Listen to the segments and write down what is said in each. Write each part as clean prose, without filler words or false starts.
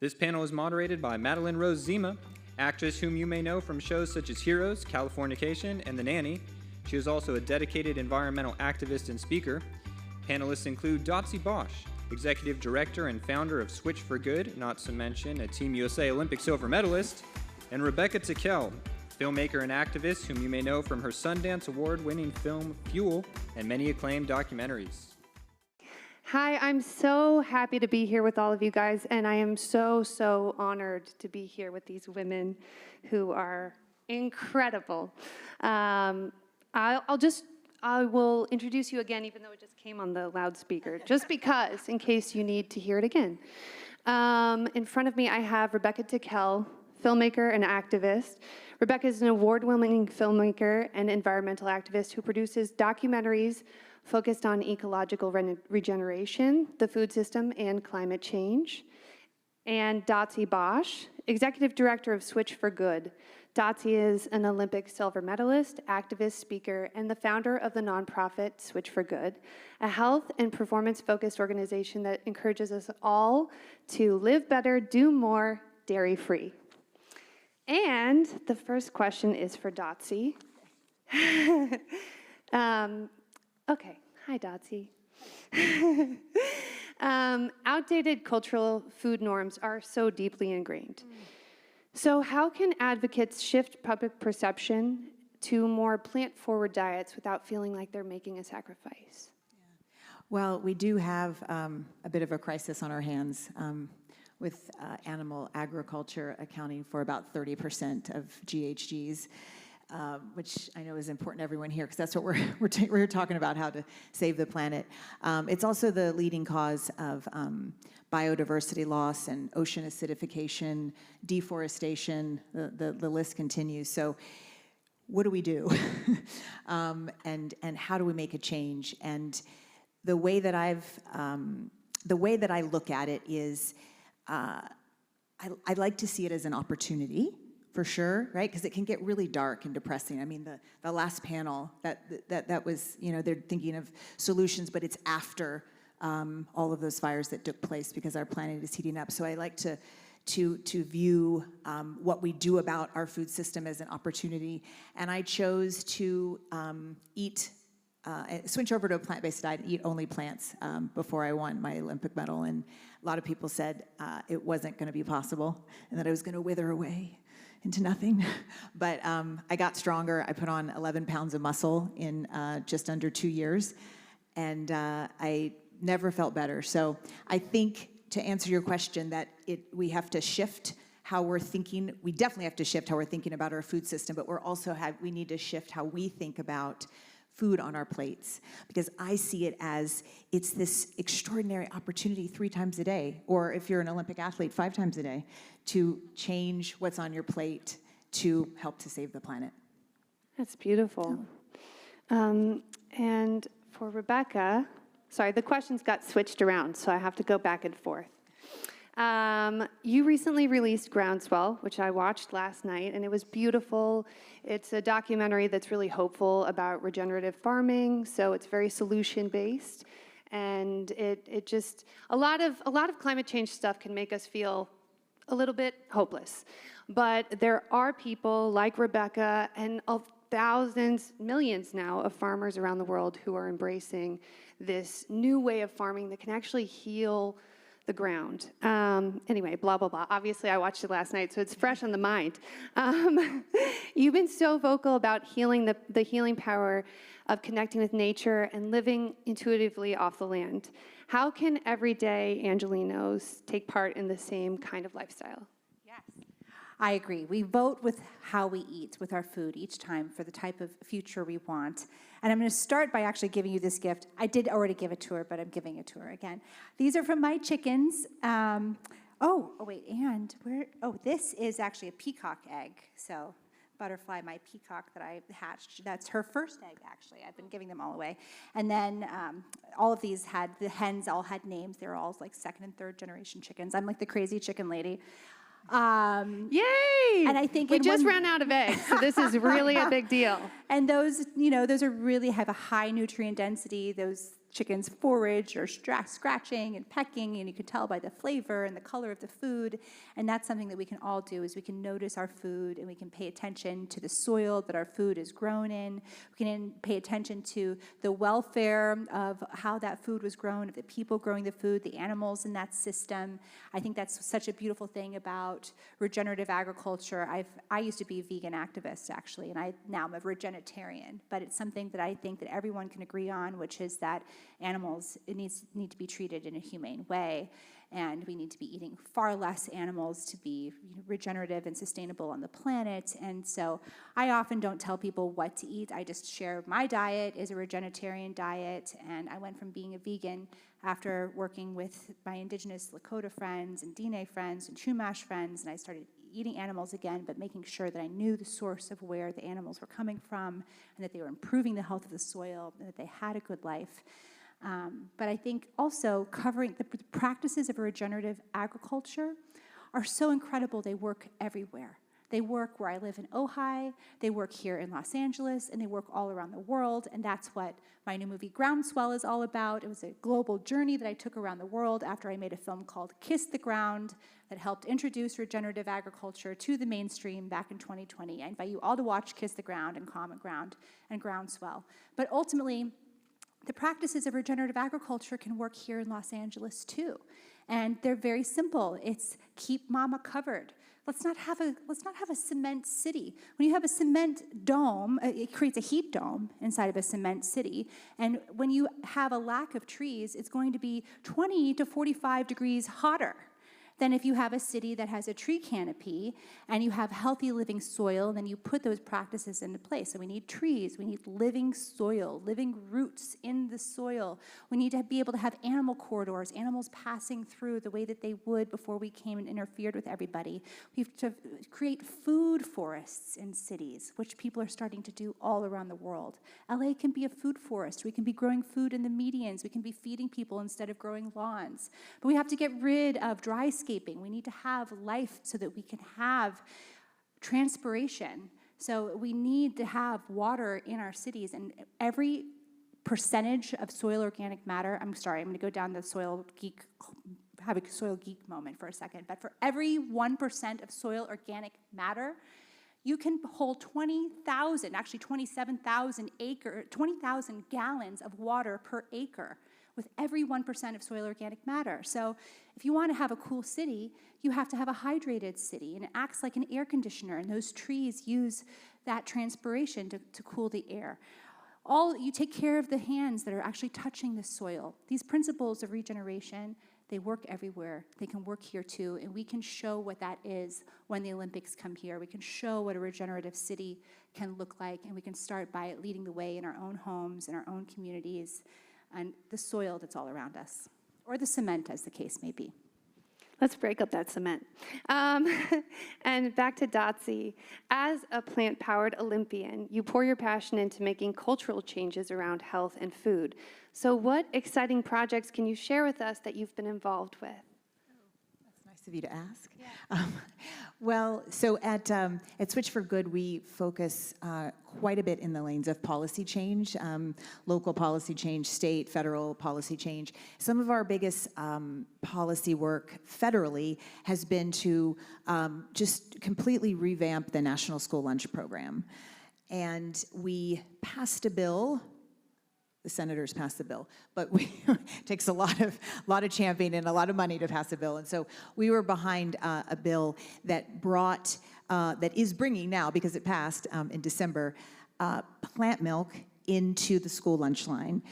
This panel is moderated by Madeline Rose Zima, actress whom you may know from shows such as Heroes, Californication, and The Nanny. She is also a dedicated environmental activist and speaker. Panelists include Dotsie Bausch, executive director and founder of Switch for Good, not to mention a Team USA Olympic silver medalist, and Rebecca Tickell, filmmaker and activist whom you may know from her Sundance Award-winning film Fuel and many acclaimed documentaries. Hi, I'm so happy to be here with all of you guys, and I am so honored to be here with these women who are incredible. I will introduce you again, even though it just came on the loudspeaker, just because, in case you need to hear it again. In front of me, I have Rebecca Tickell, filmmaker and activist. Rebecca is an award-winning filmmaker and environmental activist who produces documentaries focused on ecological regeneration, the food system, and climate change. And Dotsie Bausch, executive director of Switch for Good. Dotsie is an Olympic silver medalist, activist, speaker, and the founder of the nonprofit Switch for Good, a health and performance-focused organization that encourages us all to live better, do more, dairy-free. And the first question is for Dotsie. Okay, hi Dotsie. Outdated cultural food norms are so deeply ingrained. So how can advocates shift public perception to more plant-forward diets without feeling like they're making a sacrifice? Well, we do have a bit of a crisis on our hands with animal agriculture accounting for about 30% of GHGs. Which I know is important to everyone here because that's what we're talking about, how to save the planet. It's also the leading cause of biodiversity loss and ocean acidification, deforestation, the list continues. So what do we do? And how do we make a change? And the way that I look at it is I like to see it as an opportunity. For sure, right? Because it can get really dark and depressing. I mean, the last panel that was, they're thinking of solutions, but it's after all of those fires that took place because our planet is heating up. So I like to view what we do about our food system as an opportunity, and I chose to switch over to a plant-based diet, eat only plants before I won my Olympic medal, and a lot of people said it wasn't going to be possible and that I was going to wither away into nothing. But I got stronger. I put on 11 pounds of muscle in just under 2 years, and I never felt better. So I think, to answer your question, that we have to shift how we're thinking. We definitely have to shift how we're thinking about our food system, but we need to shift how we think about food on our plates, because I see it as it's this extraordinary opportunity 3 times a day, or if you're an Olympic athlete, 5 times a day, to change what's on your plate to help to save the planet. That's beautiful. And for Rebecca, sorry, the questions got switched around, so I have to go back and forth. You recently released Groundswell, which I watched last night, and it was beautiful. It's a documentary that's really hopeful about regenerative farming, so it's very solution-based, and it just a lot of climate change stuff can make us feel a little bit hopeless. But there are people like Rebecca and thousands, millions now of farmers around the world who are embracing this new way of farming that can actually heal the ground. Anyway, blah, blah, blah. Obviously, I watched it last night, so it's fresh on the mind. You've been so vocal about healing the healing power of connecting with nature and living intuitively off the land. How can everyday Angelinos take part in the same kind of lifestyle? Yes, I agree. We vote with how we eat with our food each time for the type of future we want. And I'm going to start by actually giving you this gift. I did already give it to her, but I'm giving it to her again. These are from my chickens. This is actually a peacock egg. So Butterfly, my peacock that I hatched, that's her first egg, actually. I've been giving them all away. And then all of these the hens all had names. They were all like 2nd and 3rd generation chickens. I'm like the crazy chicken lady. Yay! And I think we just ran out of eggs, so this is really a big deal. And those are really have a high nutrient density. Those chickens forage or scratching and pecking, and you can tell by the flavor and the color of the food. And that's something that we can all do, is we can notice our food, and we can pay attention to the soil that our food is grown in. We can pay attention to the welfare of how that food was grown, of the people growing the food, the animals in that system. I think that's such a beautiful thing about regenerative agriculture. I used to be a vegan activist, actually, and now I'm a regenitarian, but it's something that I think that everyone can agree on, which is that animals need to be treated in a humane way, and we need to be eating far less animals to be regenerative and sustainable on the planet. And so I often don't tell people what to eat. I just share my diet is a regenitarian diet, and I went from being a vegan after working with my indigenous Lakota friends and Diné friends and Chumash friends, and I started eating animals again, but making sure that I knew the source of where the animals were coming from, and that they were improving the health of the soil, and that they had a good life. But I think also covering the practices of regenerative agriculture are so incredible. They work everywhere. They work where I live in Ojai, they work here in Los Angeles, and they work all around the world, and that's what my new movie Groundswell is all about. It was a global journey that I took around the world after I made a film called Kiss the Ground that helped introduce regenerative agriculture to the mainstream back in 2020. I invite you all to watch Kiss the Ground and Common Ground and Groundswell. But ultimately, the practices of regenerative agriculture can work here in Los Angeles too. And they're very simple. It's keep mama covered. Let's not have a cement city. When you have a cement dome, it creates a heat dome inside of a cement city. And when you have a lack of trees, it's going to be 20 to 45 degrees hotter than if you have a city that has a tree canopy and you have healthy living soil, and then you put those practices into place. So we need trees, we need living soil, living roots in the soil. We need to be able to have animal corridors, animals passing through the way that they would before we came and interfered with everybody. We have to create food forests in cities, which people are starting to do all around the world. LA can be a food forest. We can be growing food in the medians. We can be feeding people instead of growing lawns. But we have to get rid of dry we need to have life so that we can have transpiration. So we need to have water in our cities, and every percentage of soil organic matter, I'm going to go down the have a soil geek moment for a second, but for every 1% of soil organic matter, you can hold 20,000 gallons of water per acre with every 1% of soil organic matter. So if you want to have a cool city, you have to have a hydrated city, and it acts like an air conditioner, and those trees use that transpiration to cool the air. You take care of the hands that are actually touching the soil. These principles of regeneration, they work everywhere. They can work here too, and we can show what that is when the Olympics come here. We can show what a regenerative city can look like, and we can start by leading the way in our own homes, in our own communities, and the soil that's all around us, or the cement, as the case may be. Let's break up that cement. And back to Dotsie. As a plant-powered Olympian, you pour your passion into making cultural changes around health and food. So what exciting projects can you share with us that you've been involved with? That's nice of you to ask. Yeah. Well, so at Switch for Good, we focus quite a bit in the lanes of policy change, local policy change, state, federal policy change. Some of our biggest policy work federally has been to just completely revamp the National School Lunch Program. And we passed a bill. The senators passed the bill, but it takes a lot of championing and a lot of money to pass a bill. And so we were behind a bill that that is bringing now, because it passed in December, plant milk into the school lunch line.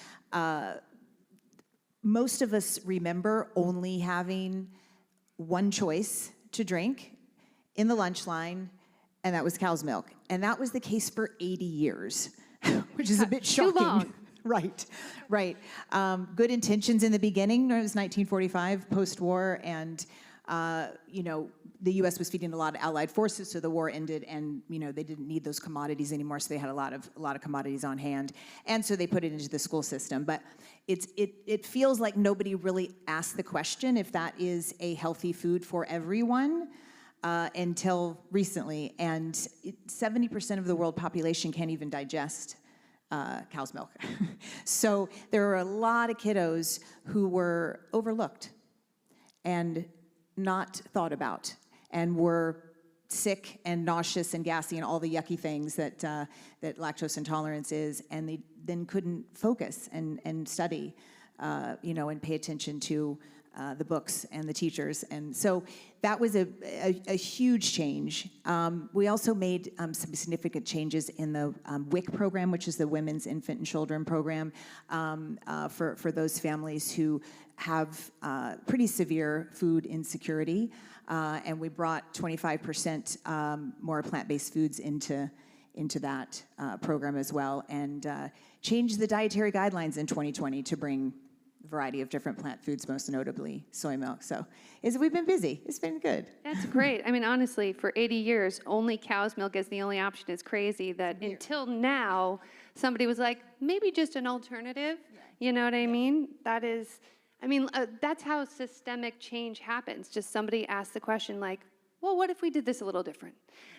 Most of us remember only having one choice to drink in the lunch line, and that was cow's milk. And that was the case for 80 years, which is a bit shocking. Too long. Right. Good intentions in the beginning. It was 1945, post-war, and the U.S. was feeding a lot of allied forces, so the war ended, and they didn't need those commodities anymore, so they had a lot of commodities on hand, and so they put it into the school system. But it feels like nobody really asked the question if that is a healthy food for everyone until recently, and 70% of the world population can't even digest cow's milk. So there were a lot of kiddos who were overlooked and not thought about, and were sick and nauseous and gassy and all the yucky things that that lactose intolerance is, and they then couldn't focus and study, and pay attention to the books and the teachers. And so that was a huge change. We also made some significant changes in the WIC program, which is the Women's Infant and Children program, for those families who have pretty severe food insecurity. And we brought 25% more plant-based foods into that program as well, and changed the dietary guidelines in 2020 to bring a variety of different plant foods, most notably soy milk. So we've been busy. It's been good. That's great. I mean, honestly, for 80 years, only cow's milk as the only option is crazy that until now, somebody was like, maybe just an alternative. Yeah. You know what I mean? That is, that's how systemic change happens. Just somebody asked the question like, well, what if we did this a little different?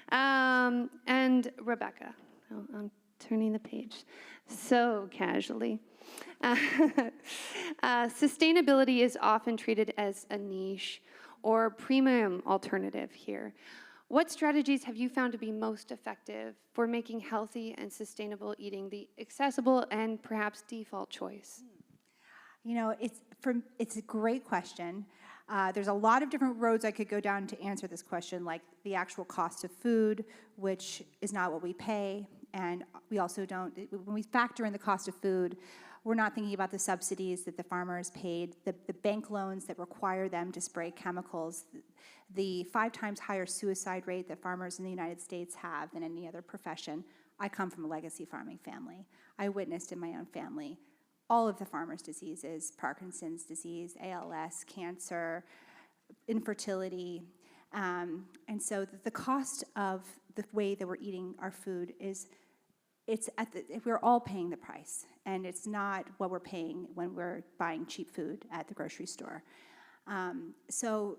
And Rebecca, I'm turning the page so casually. Sustainability is often treated as a niche or premium alternative here. What strategies have you found to be most effective for making healthy and sustainable eating the accessible and perhaps default choice? It's a great question. There's a lot of different roads I could go down to answer this question, like the actual cost of food, which is not what we pay, and we also don't, when we factor in the cost of food, we're not thinking about the subsidies that the farmers paid, the bank loans that require them to spray chemicals, the 5 times higher suicide rate that farmers in the United States have than any other profession. I come from a legacy farming family. I witnessed in my own family all of the farmers' diseases, Parkinson's disease, ALS, cancer, infertility. And so the cost of the way that we're eating our food is, we're all paying the price, and it's not what we're paying when we're buying cheap food at the grocery store. So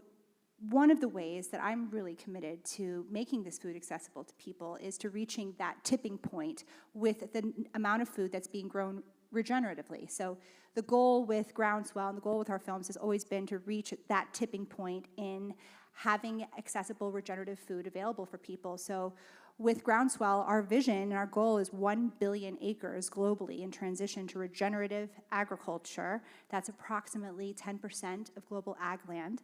one of the ways that I'm really committed to making this food accessible to people is to reaching that tipping point with the amount of food that's being grown regeneratively. So the goal with Groundswell and the goal with our films has always been to reach that tipping point in having accessible regenerative food available for people. So with Groundswell, our vision and our goal is 1 billion acres globally in transition to regenerative agriculture. That's approximately 10% of global ag land.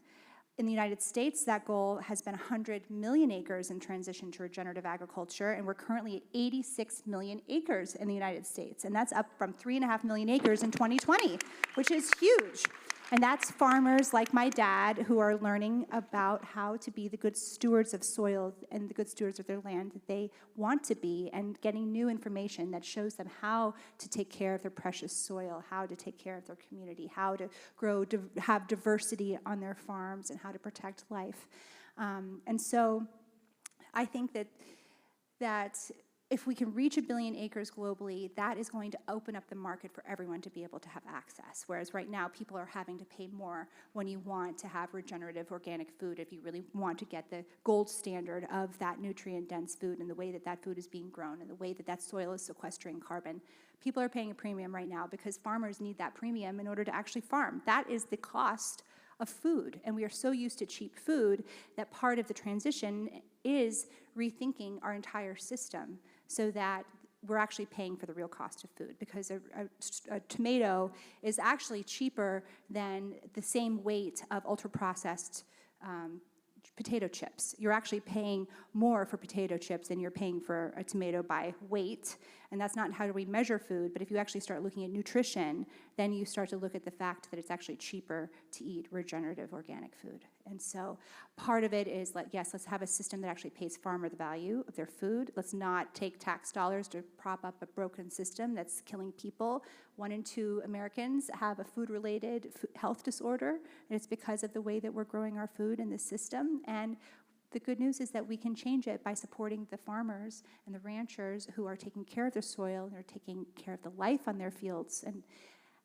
In the United States, that goal has been 100 million acres in transition to regenerative agriculture, and we're currently at 86 million acres in the United States, and that's up from 3.5 million acres in 2020, which is huge. And that's farmers like my dad who are learning about how to be the good stewards of soil and the good stewards of their land that they want to be, and getting new information that shows them how to take care of their precious soil, how to take care of their community, how to grow, have diversity on their farms, and how to protect life. And so I think that if we can reach 1 billion acres globally, that is going to open up the market for everyone to be able to have access. Whereas right now, people are having to pay more when you want to have regenerative organic food, if you really want to get the gold standard of that nutrient-dense food and the way that that food is being grown and the way that that soil is sequestering carbon. People are paying a premium right now because farmers need that premium in order to actually farm. That is the cost of food, and we are so used to cheap food that part of the transition is rethinking our entire system so that we're actually paying for the real cost of food, because a tomato is actually cheaper than the same weight of ultra-processed potato chips. You're actually paying more for potato chips than you're paying for a tomato by weight, and that's not how we measure food, but if you actually start looking at nutrition, then you start to look at the fact that it's actually cheaper to eat regenerative organic food. And so part of it is, yes, let's have a system that actually pays farmer the value of their food. Let's not take tax dollars to prop up a broken system that's killing people. 1 in 2 Americans have a food-related health disorder, and it's because of the way that we're growing our food in this system. And the good news is that we can change it by supporting the farmers and the ranchers who are taking care of their soil and are taking care of the life on their fields.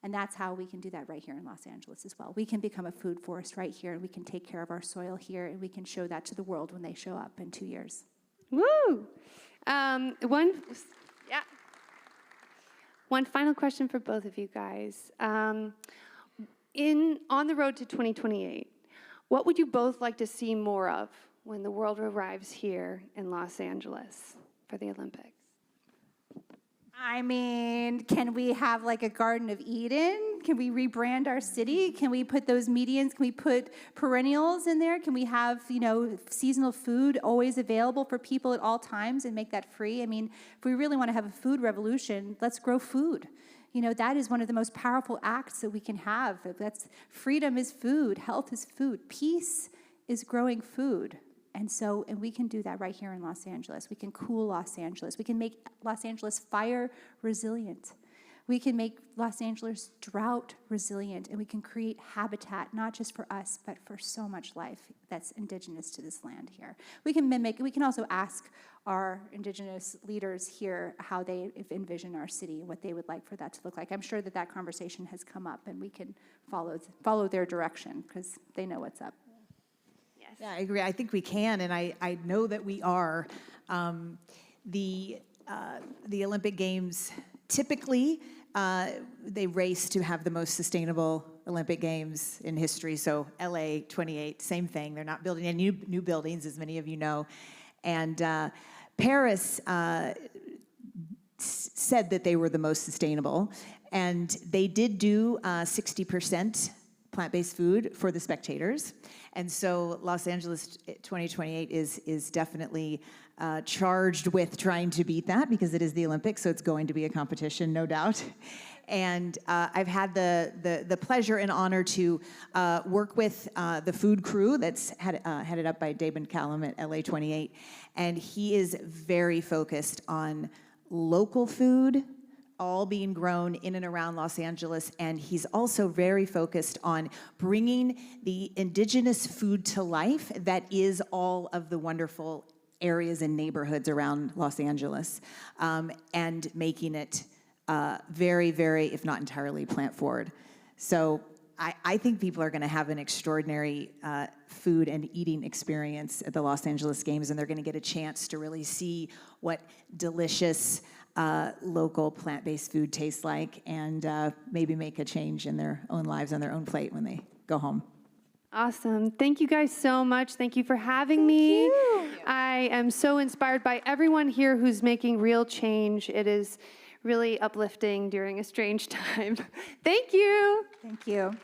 And that's how we can do that right here in Los Angeles as well. We can become a food forest right here, and we can take care of our soil here, and we can show that to the world when they show up in 2 years. Woo! Yeah. One final question for both of you guys. On the road to 2028, what would you both like to see more of when the world arrives here in Los Angeles for the Olympics? I mean, can we have like a Garden of Eden? Can we rebrand our city? Can we put those medians? Can we put perennials in there? Can we have, seasonal food always available for people at all times and make that free? I mean, if we really want to have a food revolution, let's grow food. That is one of the most powerful acts that we can have. That's freedom is food, health is food, peace is growing food. And we can do that right here in Los Angeles. We can cool Los Angeles. We can make Los Angeles fire resilient. We can make Los Angeles drought resilient, and we can create habitat, not just for us, but for so much life that's indigenous to this land here. We can also ask our indigenous leaders here how they envision our city and what they would like for that to look like. I'm sure that conversation has come up, and we can follow their direction because they know what's up. Yeah, I agree. I think we can, and I know that we are. The Olympic Games, typically, they race to have the most sustainable Olympic Games in history. So LA 28, same thing. They're not building any new buildings, as many of you know. And Paris said that they were the most sustainable. And they did do 60% plant-based food for the spectators. And so Los Angeles 2028 is definitely charged with trying to beat that because it is the Olympics, so it's going to be a competition, no doubt. And I've had the pleasure and honor to work with the food crew that's headed up by David Callum at LA 28. And he is very focused on local food, all being grown in and around Los Angeles, and he's also very focused on bringing the indigenous food to life that is all of the wonderful areas and neighborhoods around Los Angeles, and making it very, very, if not entirely, plant-forward. So I think people are going to have an extraordinary food and eating experience at the Los Angeles Games, and they're going to get a chance to really see what delicious local plant-based food tastes like, and maybe make a change in their own lives on their own plate when they go home. Awesome. Thank you guys so much. Thank you for having me. I am so inspired by everyone here who's making real change. It is really uplifting during a strange time. Thank you. Thank you.